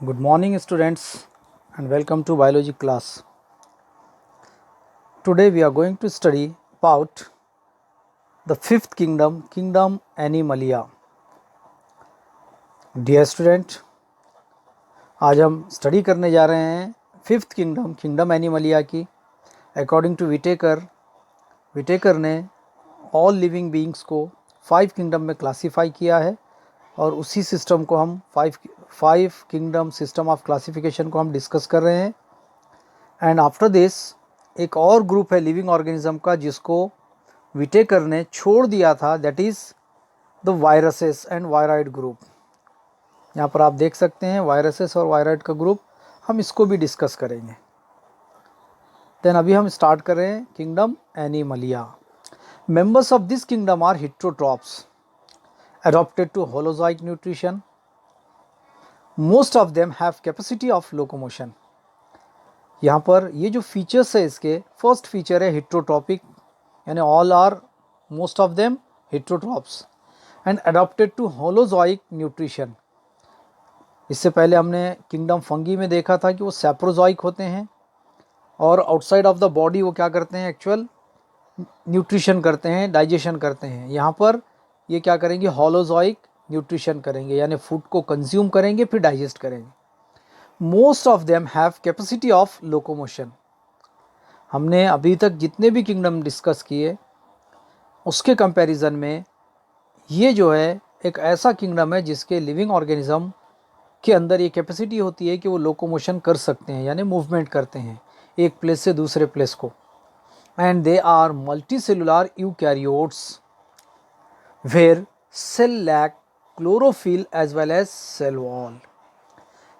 Good morning, students, and welcome to biology class. Today we are going to study about the fifth kingdom, Kingdom Animalia. Dear student, आज हम study करने जा रहे हैं fifth kingdom, kingdom animalia की. According to Whittaker ने all living beings को 5 kingdom में क्लासीफाई किया है और उसी सिस्टम को हम five kingdom system of classification को हम डिस्कस कर रहे हैं. एंड आफ्टर दिस एक और ग्रुप है लिविंग ऑर्गेनिज्म का जिसको विटेकर ने छोड़ दिया था, that is the viruses and wired group. यहाँ पर आप देख सकते हैं वायरसेस और वायराइड का ग्रुप, हम इसको भी डिस्कस करेंगे. देन अभी हम स्टार्ट कर रहे हैं kingdom Animalia. Members of this kingdom are heterotrophs adapted to holozoic nutrition. Most of them have capacity of locomotion. यहाँ पर ये जो फीचर्स है इसके, फर्स्ट फीचर है हेटेरोट्रॉपिक, यानी all are most of them heterotrophs and adopted to holozoic nutrition. इससे पहले हमने किंगडम फंगी में देखा था कि वो सैप्रोजोइक होते हैं और आउटसाइड ऑफ द बॉडी वो क्या करते हैं, एक्चुअल न्यूट्रिशन करते हैं, डाइजेशन करते हैं. यहाँ पर ये क्या करेंगे, होलोजोइक न्यूट्रिशन करेंगे, यानी फूड को कंज्यूम करेंगे फिर डाइजेस्ट करेंगे. Most of them have capacity of locomotion. हमने अभी तक जितने भी किंगडम डिस्कस किए उसके कंपैरिजन में ये जो है एक ऐसा किंगडम है जिसके लिविंग ऑर्गेनिज्म के अंदर ये कैपेसिटी होती है कि वो लोकोमोशन कर सकते हैं, यानी मूवमेंट करते हैं एक प्लेस से दूसरे प्लेस को. And they are multicellular eukaryotes where cell lack chlorophyll as well as cell wall.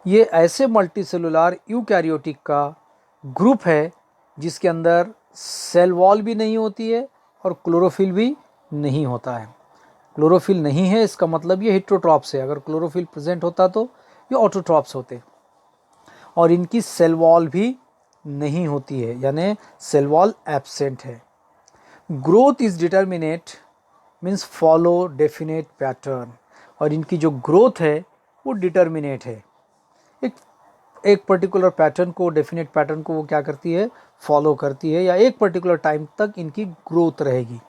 ये ऐसे मल्टी सेलुलर यूकैरियोटिक का ग्रुप है जिसके अंदर सेल वॉल भी नहीं होती है और क्लोरोफिल भी नहीं होता है. क्लोरोफिल नहीं है इसका मतलब ये हेटेरोट्रॉप्स है. अगर क्लोरोफिल प्रेजेंट होता तो ये ऑटोट्रॉप्स होते. और इनकी सेल वॉल भी नहीं होती है, यानी सेल वॉल एब्सेंट है. Growth is determinate means follow definite pattern. और इनकी जो ग्रोथ है वो डिटर्मिनेट है, एक पर्टिकुलर पैटर्न को, डेफिनेट पैटर्न को वो क्या करती है, फॉलो करती है, या एक पर्टिकुलर टाइम तक इनकी ग्रोथ रहेगी.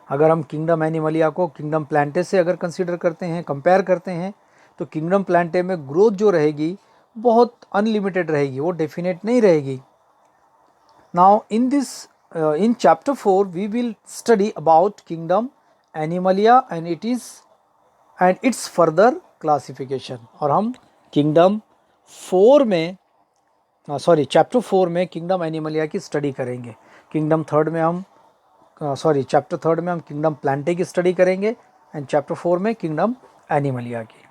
अगर हम किंगडम एनिमलिया को किंगडम प्लांटे से अगर कंसीडर करते हैं, कंपेयर करते हैं, तो किंगडम प्लांटे में ग्रोथ जो रहेगी बहुत अनलिमिटेड रहेगी, वो डेफिनेट नहीं रहेगी. Now in chapter 4 we will study about kingdom animalia and its further classification. और हम किंगडम 4 में चैप्टर 4 में किंगडम एनिमलिया की स्टडी करेंगे. चैप्टर 3 में हम किंगडम प्लांटे की स्टडी करेंगे एंड चैप्टर 4 में किंगडम एनिमलिया की.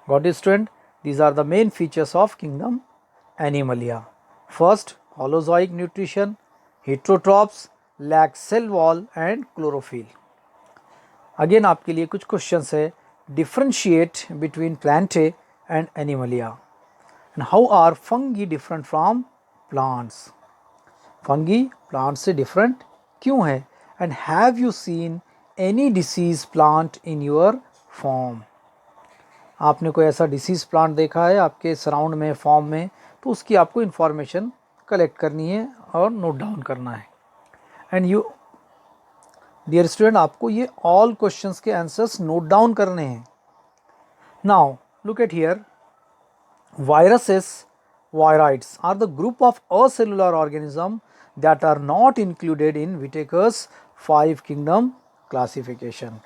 Got it student, these are the main features of kingdom animalia. First, holozoic nutrition, heterotrophs, lack cell wall and chlorophyll. Again आपके लिए कुछ क्वेश्चंस है. Differentiate between plantae and animalia and how are fungi different from plants. Fungi plant से different क्यों है? And have you seen any disease plant in your form. आपने कोई ऐसा डिसीज प्लांट देखा है आपके सराउंड में, फॉर्म में, तो उसकी आपको इन्फॉर्मेशन कलेक्ट करनी है और नोट डाउन करना है. एंड यू डियर स्टूडेंट, आपको ये ऑल क्वेश्चंस के आंसर्स नोट डाउन करने हैं. Now look at here. Viruses, viroids are the group of acellular organism that are not included in Whittaker's 5 kingdom classification.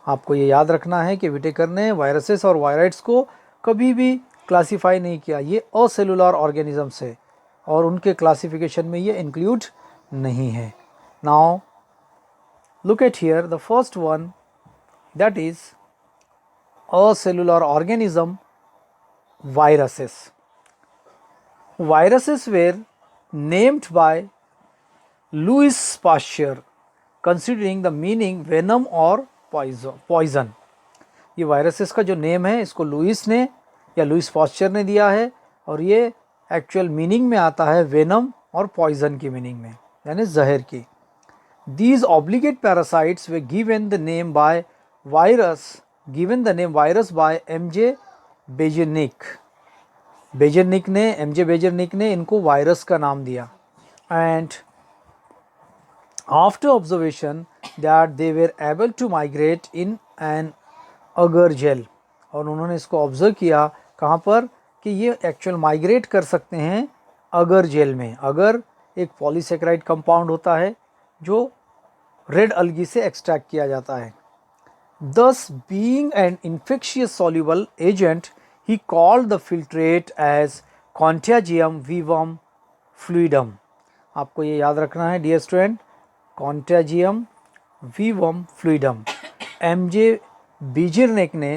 आपको ये याद रखना है कि विटेकर ने वायरसेस और वायराइड्स को कभी भी क्लासीफाई नहीं किया. ये असेलुलर ऑर्गेनिजम्स है और उनके क्लासिफिकेशन में ये इंक्लूड नहीं है. Now look at here, the first one, that is acellular organism, viruses. Viruses were named by Louis Pasteur considering the meaning venom or poison. ये वायरसेस का जो नेम है इसको लुइस ने या लुइस पास्चर ने दिया है और ये एक्चुअल मीनिंग में आता है वेनम और पॉइजन की मीनिंग में, यानी जहर की. These obligate parasites were given the name virus by M.J. Beijerinck. बेजरनिक ने, एमजे बेजरनिक ने इनको वायरस का नाम दिया। And after observation that they were able to migrate in an agar gel, और उन्होंने इसको ऑब्जर्व किया कहाँ पर कि ये एक्चुअल माइग्रेट कर सकते हैं अगर जेल में। अगर एक पॉलीसेकेराइड कंपाउंड होता है जो रेड अलगी से एक्सट्रैक्ट किया जाता है। Thus, being an infectious soluble agent, he called the filtrate as Contagium vivum fluidum. आपको ये याद रखना है dear student, Contagium vivum fluidum। MJ Beijerinck ने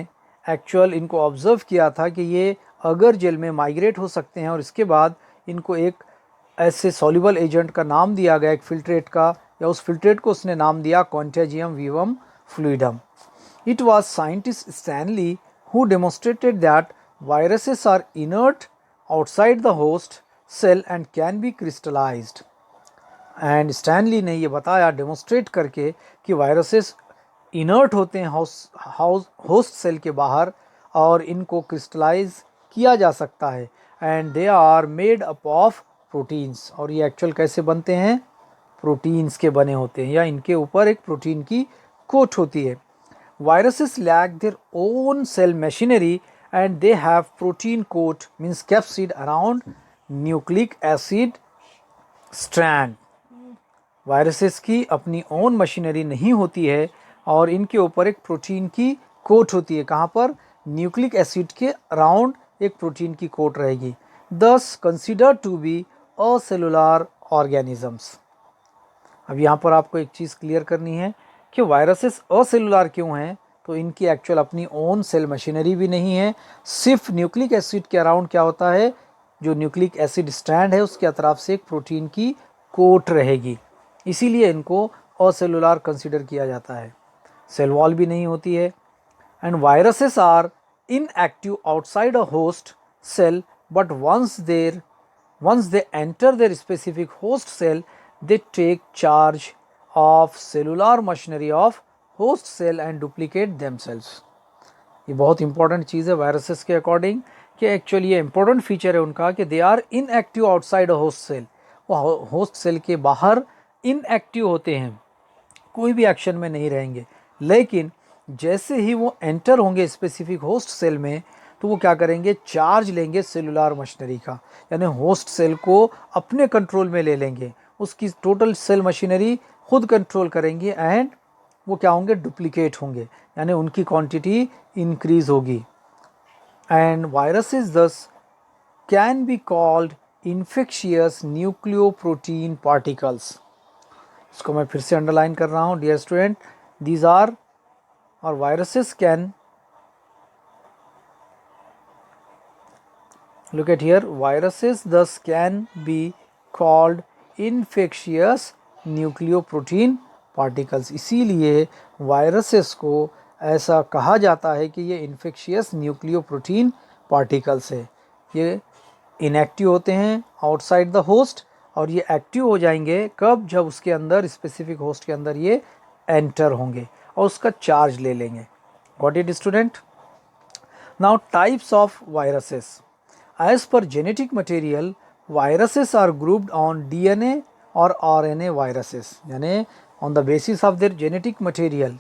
एक्चुअल इनको ऑब्जर्व किया था कि ये अगर जेल में माइग्रेट हो सकते हैं, और इसके बाद इनको एक ऐसे सॉल्युबल एजेंट का नाम दिया गया, एक फिल्ट्रेट का, या उस फिल्ट्रेट को उसने नाम दिया contagium vivum fluidum. It was scientist Stanley who demonstrated that viruses are inert outside the host cell and can be crystallized. And Stanley ने ये बताया डेमोस्ट्रेट करके कि वायरसेस इनर्ट होते हैं होस्ट सेल के बाहर, और इनको क्रिस्टलाइज किया जा सकता है। And they are made up of proteins, और ये एक्चुअल कैसे बनते हैं, प्रोटीन्स के बने होते हैं, या इनके ऊपर एक प्रोटीन की कोट होती है। Viruses lack their own cell machinery and they have protein coat means capsid around nucleic acid strand। Viruses की अपनी ओन मशीनरी नहीं होती है और इनके ऊपर एक प्रोटीन की कोट होती है। कहाँ पर, न्यूक्लिक एसिड के अराउंड एक प्रोटीन की कोट रहेगी। दस कंसिडर टू बी असेलुलर ऑर्गेनिजम्स। अब यहाँ पर आपको एक चीज़ क्लियर करनी है कि वायरसेस असेलुलर क्यों हैं, तो इनकी एक्चुअल अपनी ओन सेल मशीनरी भी नहीं है। सिर्फ न्यूक्लिक एसिड के अराउंड क्या होता है, जो न्यूक्लिक एसिड स्ट्रैंड है उसके अतराफ से एक प्रोटीन की कोट रहेगी, इसीलिए इनको असेलुलर कंसिडर किया जाता है। सेल वॉल भी नहीं होती है। And viruses are inactive outside a host cell, but once they enter their specific host cell, they take charge of cellular machinery of host cell and duplicate themselves। ये बहुत important चीज़ है viruses के according, कि actually ये important feature है उनका कि they are inactive outside a host cell. वो होस्ट सेल के बाहर इनएक्टिव होते हैं, कोई भी एक्शन में नहीं रहेंगे, लेकिन जैसे ही वो एंटर होंगे स्पेसिफिक होस्ट सेल में, तो वो क्या करेंगे, चार्ज लेंगे सेलुलर मशीनरी का, यानी होस्ट सेल को अपने कंट्रोल में ले लेंगे, उसकी टोटल सेल मशीनरी खुद कंट्रोल करेंगे, एंड वो क्या होंगे, डुप्लीकेट होंगे, यानी उनकी क्वांटिटी इंक्रीज होगी। एंड वायरसेस दस can be called infectious nucleoprotein particles. इसको मैं फिर से अंडरलाइन कर रहा हूँ डियर स्टूडेंट, दीज आर और viruses can, look at here, viruses thus can be called infectious nucleoprotein particles। इसीलिए वायरसेस को ऐसा कहा जाता है कि ये इन्फेक्शियस न्यूक्लियोप्रोटीन पार्टिकल्स है। ये इनएक्टिव होते हैं आउटसाइड द होस्ट, और ये एक्टिव हो जाएंगे कब, जब उसके अंदर स्पेसिफिक होस्ट के अंदर ये एंटर होंगे और उसका चार्ज ले लेंगे। Got it student? Now types of viruses. As per genetic material, viruses are grouped on DNA or RNA viruses, यानी on the basis of their genetic material,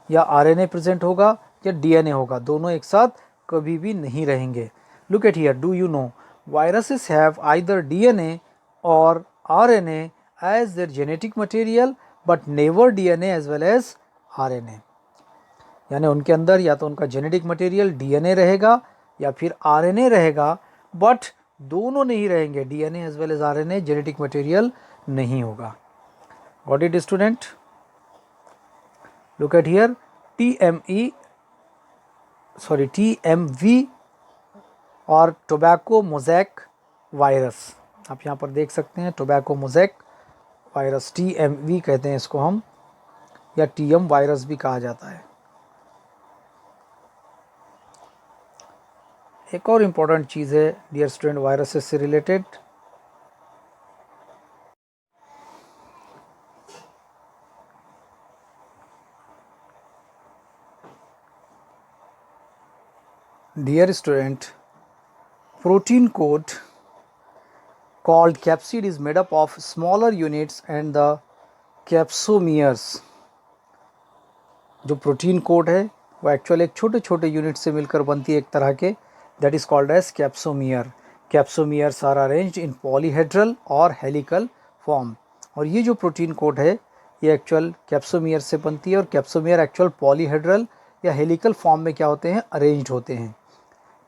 या RNA प्रेजेंट होगा या DNA होगा, दोनों एक साथ कभी भी नहीं रहेंगे। Look at here, do you know viruses have either DNA or RNA as their genetic material but never DNA as well as RNA। यानी उनके अंदर या तो उनका जेनेटिक मटेरियल डीएनए रहेगा या फिर आरएनए रहेगा, बट दोनों नहीं रहेंगे, DNA as well as RNA, genetic material नहीं होगा। Got it student? Look at here, TMV और टोबैको मोज़ैक वायरस, आप यहाँ पर देख सकते हैं, टोबैको मोज़ैक वायरस, टीएमवी कहते हैं इसको हम, या टीएम वायरस भी कहा जाता है। एक और इम्पॉर्टेंट चीज़ है डियर स्टूडेंट वायरसेस से related, dear student protein coat called capsid is made up of smaller units and the capsomeres. जो प्रोटीन कोट है वो एक्चुअल एक छोटे छोटे यूनिट से मिलकर बनती है एक तरह के, that is called as capsomere. Capsomeres are arranged in polyhedral और हेलिकल फॉर्म. और ये जो प्रोटीन कोट है ये एक्चुअल कैप्सोमियर से बनती है, और कैप्सोमियर एक्चुअल पॉलीहेड्रल या हेलिकल फॉर्म में क्या होते हैं, अरेंज्ड होते हैं.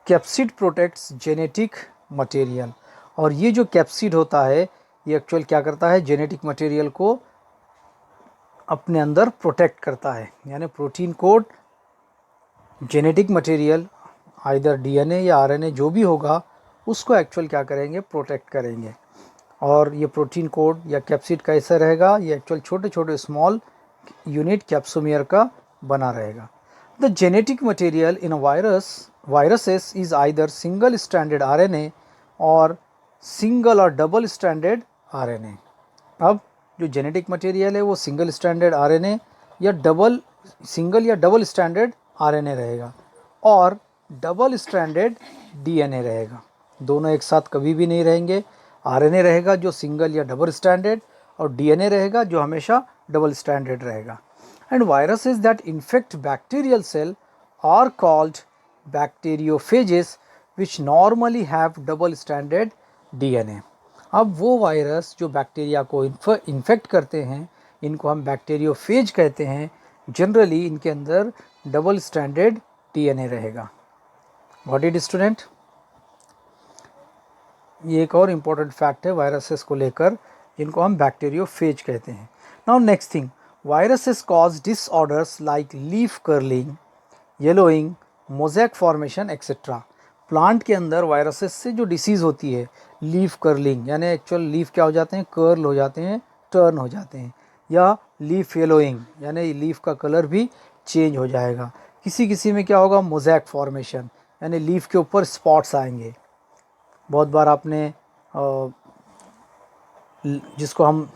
Capsid protects genetic material. और ये जो कैप्सिड होता है ये एक्चुअल क्या करता है, जेनेटिक मटेरियल को अपने अंदर प्रोटेक्ट करता है. यानी protein code genetic material either DNA या आरएनए जो भी होगा उसको एक्चुअल क्या करेंगे, प्रोटेक्ट करेंगे. और ये प्रोटीन कोड या कैप्सिड कैसा रहेगा, ये एक्चुअल छोटे छोटे स्मॉल यूनिट कैप्सोमियर का बना रहेगा. The genetic material in a viruses is either single stranded RNA और सिंगल और डबल स्ट्रैंडेड आरएनए. अब जो जेनेटिक मटेरियल है वो सिंगल स्ट्रैंडेड आरएनए या सिंगल या डबल स्ट्रैंडेड आरएनए रहेगा, और डबल स्ट्रैंडेड डीएनए रहेगा. दोनों एक साथ कभी भी नहीं रहेंगे. आरएनए रहेगा जो सिंगल या डबल स्ट्रैंडेड, और डीएनए रहेगा जो हमेशा डबल स्ट्रैंडेड रहेगा. And viruses that infect bacterial cell are called bacteriophages which normally have double stranded DNA. अब वो वायरस जो बैक्टीरिया को इन्फेक्ट करते हैं इनको हम बैक्टीरियोफेज कहते हैं. जनरली इनके अंदर डबल स्ट्रैंडेड डीएनए रहेगा. व्हाट इट स्टूडेंट, ये एक और इम्पॉर्टेंट फैक्ट है वायरसेस को लेकर जिनको हम बैक्टीरियोफेज कहते हैं. Now next thing, viruses cause disorders like leaf curling, yellowing, mosaic formation etcetera. Plant के अंदर वायरसेस से जो डिसीज़ होती है, लीफ कर्लिंग यानी एक्चुअल लीफ क्या हो जाते हैं, कर्ल हो जाते हैं, टर्न हो जाते हैं, या लीफ येलोइंग यानी लीफ का कलर भी चेंज हो जाएगा. किसी किसी में क्या होगा, मोज़ेक फॉर्मेशन यानी लीफ के ऊपर स्पॉट्स आएंगे. बहुत बार आपने जिसको हम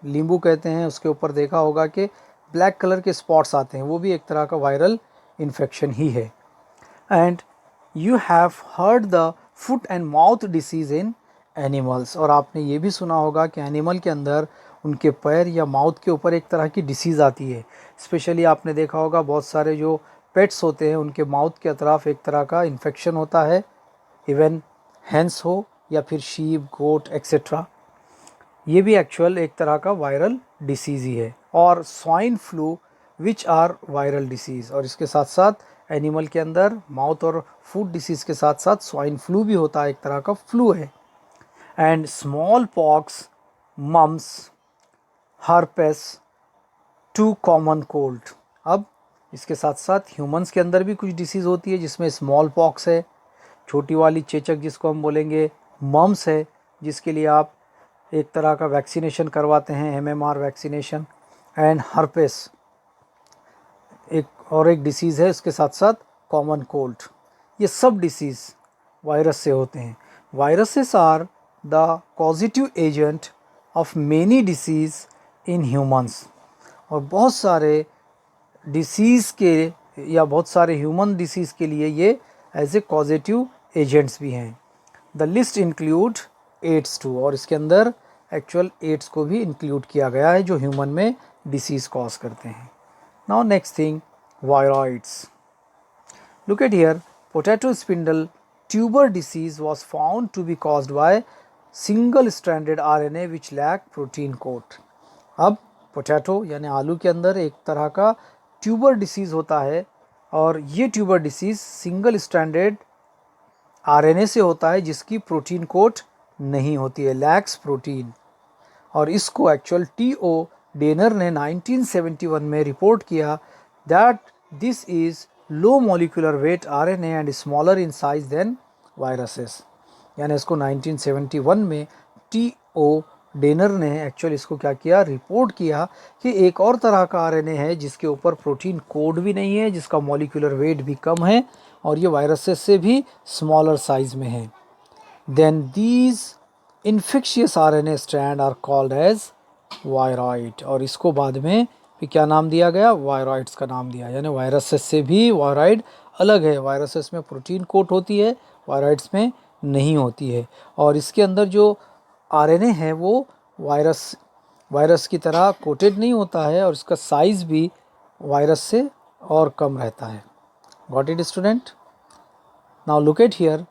नींबू कहते हैं उसके ऊपर देखा होगा कि ब्लैक कलर के स्पॉट्स आते हैं, वो भी एक तरह का वायरल इन्फेक्शन ही है. And you have heard the foot and mouth disease in animals. और आपने ये भी सुना होगा कि एनिमल के अंदर उनके पैर या माउथ के ऊपर एक तरह की डिसीज़ आती है. स्पेशली आपने देखा होगा बहुत सारे जो पेट्स होते हैं उनके माउथ के अतराफ एक तरह का इन्फेक्शन होता है, इवन हैंस हो या फिर शीप, गोट एक्सेट्रा. ये भी एक्चुअल एक तरह का वायरल डिसीज़ ही है. और swine flu which are viral disease. और इसके साथ साथ एनिमल के अंदर माउथ और फूड डिसीज़ के साथ साथ स्वाइन फ्लू भी होता है, एक तरह का फ्लू है. And smallpox, mumps, herpes, to common cold. अब इसके साथ साथ ह्यूमंस के अंदर भी कुछ डिसीज़ होती है जिसमें स्मॉल पॉक्स है, छोटी वाली चेचक जिसको हम बोलेंगे, मम्स है जिसके लिए आप एक तरह का वैक्सीनेशन करवाते हैं, एमएमआर वैक्सीनेशन, एंड हर्पेस एक डिसीज़ है उसके साथ साथ कॉमन कोल्ड. ये सब डिसीज़ वायरस से होते हैं. Viruses are the causative agent of many disease in humans. और बहुत सारे डिसीज़ के या बहुत सारे ह्यूमन डिसीज़ के लिए ये एज ए कॉजिटिव एजेंट्स भी हैं. The list include AIDS too. और इसके अंदर एक्चुअल एड्स को भी इंक्लूड किया गया है जो ह्यूमन में डिसीज़ कॉज करते हैं. Now next thing, viroids. Look at here, potato spindle tuber disease was found to be caused by single stranded RNA which lack protein coat. अब पोटैटो यानी आलू के अंदर एक तरह का ट्यूबर डिसीज़ होता है, और ये tuber disease single stranded RNA से होता है जिसकी प्रोटीन कोट नहीं होती है, लैक्स प्रोटीन. और इसको एक्चुअल टी.ओ. डेनर ने 1971 में रिपोर्ट किया that this is low molecular weight RNA and smaller in size than viruses. यानी इसको 1971 में टी.ओ. डेनर ने एक्चुअल इसको क्या किया, रिपोर्ट किया कि एक और तरह का आरएनए है जिसके ऊपर प्रोटीन कोड भी नहीं है, जिसका मॉलिक्यूलर वेट भी कम है, और ये वायरसेस से भी स्मॉलर साइज में है. Then these infectious RNA strand are called as viroid. और इसको बाद में फिर क्या नाम दिया गया, वायरॉइड्स का नाम दिया. यानी वायरसेस से भी वायरॉइड अलग है. वायरसेस में प्रोटीन कोट होती है, वायरॉइड्स में नहीं होती है। और इसके अंदर जो आरएनए है वो वायरस की तरह कोटेड नहीं होता है, और इसका साइज़ भी वायरस से और कम रहता है। Got it student? Now look at here,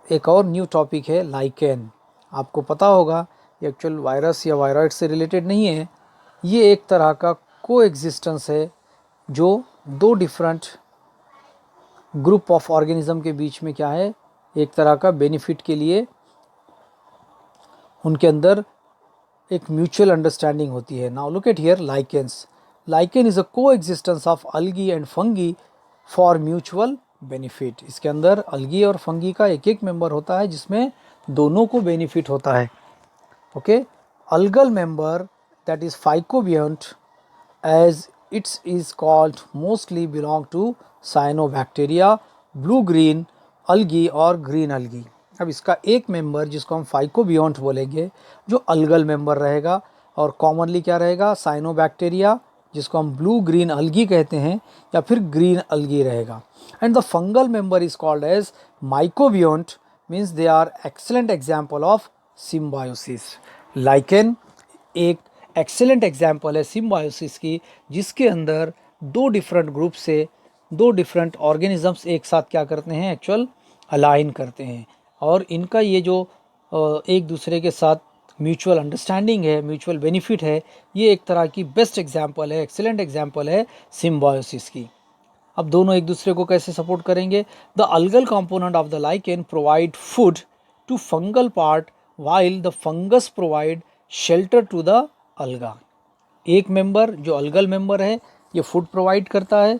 एक और न्यू टॉपिक है लाइकेन। आपको पता होगा ये एक्चुअल वायरस या वायरॉइड से रिलेटेड नहीं है, ये एक तरह का कोएग्जिस्टेंस है जो दो डिफरेंट ग्रुप ऑफ ऑर्गेनिज्म के बीच में क्या है, एक तरह का बेनिफिट के लिए उनके अंदर एक म्यूचुअल अंडरस्टैंडिंग होती है। Now look at here lichens. Lichen is a coexistence of algae and fungi for mutual benefit. इसके अंदर अलगी और फंगी का एक एक मेंबर होता है जिसमें दोनों को बेनिफिट होता है। Okay, algal member that is phycobiont as it is called mostly belong to cyanobacteria, blue green algae और green algae। अब इसका एक मेंबर जिसको हम फाइकोबियोंट बोलेंगे जो अलगल मेंबर रहेगा, और कॉमनली क्या रहेगा, साइनोबैक्टीरिया जिसको हम ब्लू ग्रीन अलगी कहते हैं या फिर ग्रीन अलगी रहेगा। And the fungal member is called as mycobiont, means they are excellent example of symbiosis. Lichen एक एक्सेलेंट एग्जाम्पल है सिम्बायोसिस की, जिसके अंदर दो डिफरेंट ग्रुप से दो डिफरेंट ऑर्गेनिजम्स एक साथ क्या करते हैं, एक्चुअल अलाइन करते हैं, और इनका ये जो एक दूसरे के साथ म्यूचुअल अंडरस्टैंडिंग है, म्यूचुअल बेनिफिट है, ये एक तरह की बेस्ट एग्जाम्पल है, एक्सेलेंट एग्जाम्पल है सिम्बायोसिस की। अब दोनों एक दूसरे को कैसे सपोर्ट करेंगे? The algal component of the lichen provide food to fungal part while the fungus provide shelter to the alga। एक मेंबर जो अलगल मेंबर है ये फूड प्रोवाइड करता है,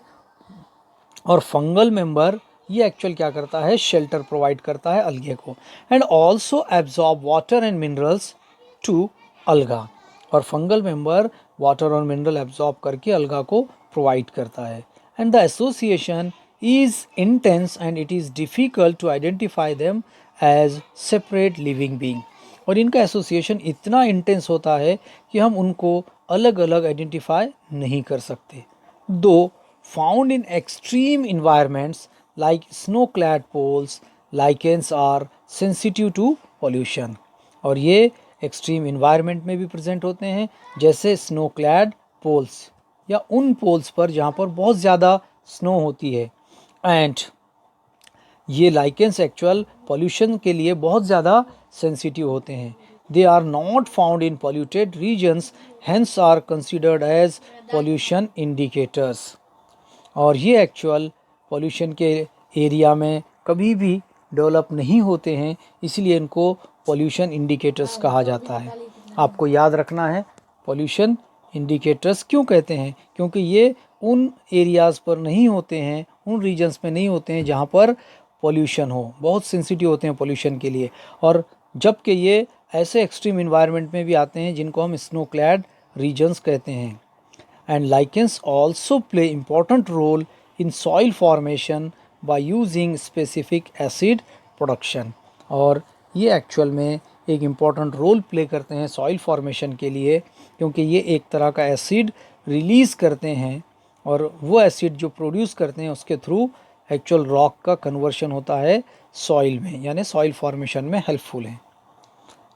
और फंगल मेंबर ये एक्चुअल क्या करता है, शेल्टर प्रोवाइड करता है अलगे को। And also absorb water and minerals to alga, और फंगल मेंबर वाटर और मिनरल एब्जॉर्ब करके अलगा को प्रोवाइड करता है। And the association is intense and it is difficult to identify them as separate living being. और इनका association इतना intense होता है कि हम उनको अलग अलग आइडेंटिफाई नहीं कर सकते। Though found in extreme environments like snow clad poles, lichens are sensitive to pollution. और ये एक्सट्रीम इन्वायरमेंट में भी प्रेजेंट होते हैं, जैसे स्नो क्लैड पोल्स या उन पोल्स पर जहाँ पर बहुत ज़्यादा स्नो होती है। एंड ये लाइकेंस एक्चुअल पॉल्यूशन के लिए बहुत ज़्यादा सेंसिटिव होते हैं। They are not found in polluted regions, hence are considered as pollution indicators. और ये एक्चुअल पॉल्यूशन के एरिया में कभी भी डेवलप नहीं होते हैं, इसलिए इनको पॉल्यूशन इंडिकेटर्स कहा जाता है। आपको याद रखना है पॉल्यूशन इंडिकेटर्स क्यों कहते हैं, क्योंकि ये उन एरियाज़ पर नहीं होते हैं, उन रीजन्स में नहीं होते हैं जहाँ पर पॉल्यूशन हो, बहुत सेंसिटिव होते हैं पॉल्यूशन के लिए। और जबकि ये ऐसे एक्सट्रीम इन्वायरमेंट में भी आते हैं जिनको हम स्नो क्लैड रीजन्स कहते हैं। And lichens also play important role in soil formation by using specific acid production. और ये एक्चुअल में एक इम्पॉर्टेंट रोल प्ले करते हैं सॉइल फॉर्मेशन के लिए, क्योंकि ये एक तरह का एसिड रिलीज़ करते हैं, और वो एसिड जो प्रोड्यूस करते हैं उसके थ्रू एक्चुअल रॉक का कन्वर्शन होता है सॉइल में, यानी सॉइल फॉर्मेशन में हेल्पफुल है।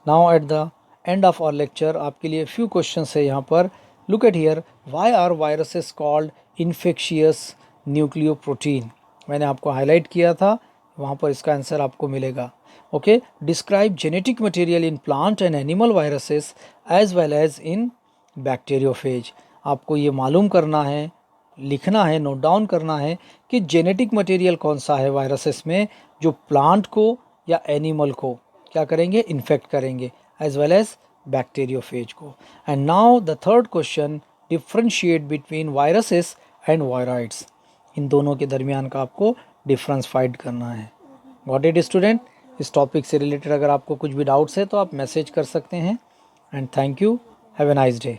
Now at the end of our lecture आपके लिए फ्यू क्वेश्चंस है यहाँ पर। Look at here, why are viruses called infectious nucleoprotein? मैंने आपको हाईलाइट किया था, वहाँ पर इसका आंसर आपको मिलेगा। Okay, describe genetic material in plant and animal viruses as well as in bacteriophage. आपको ये मालूम करना है, लिखना है, नोट डाउन करना है कि जेनेटिक मटेरियल कौन सा है वायरसेस में जो प्लांट को या एनिमल को क्या करेंगे, इन्फेक्ट करेंगे, एज वेल एज बैक्टीरियोफेज को। And now the third question, differentiate between viruses and viroids. इन दोनों के दरमियान का आपको डिफरेंस फाइंड करना है। Got it student? इस टॉपिक से रिलेटेड अगर आपको कुछ भी डाउट्स है तो आप मैसेज कर सकते हैं। And thank you, have a nice day.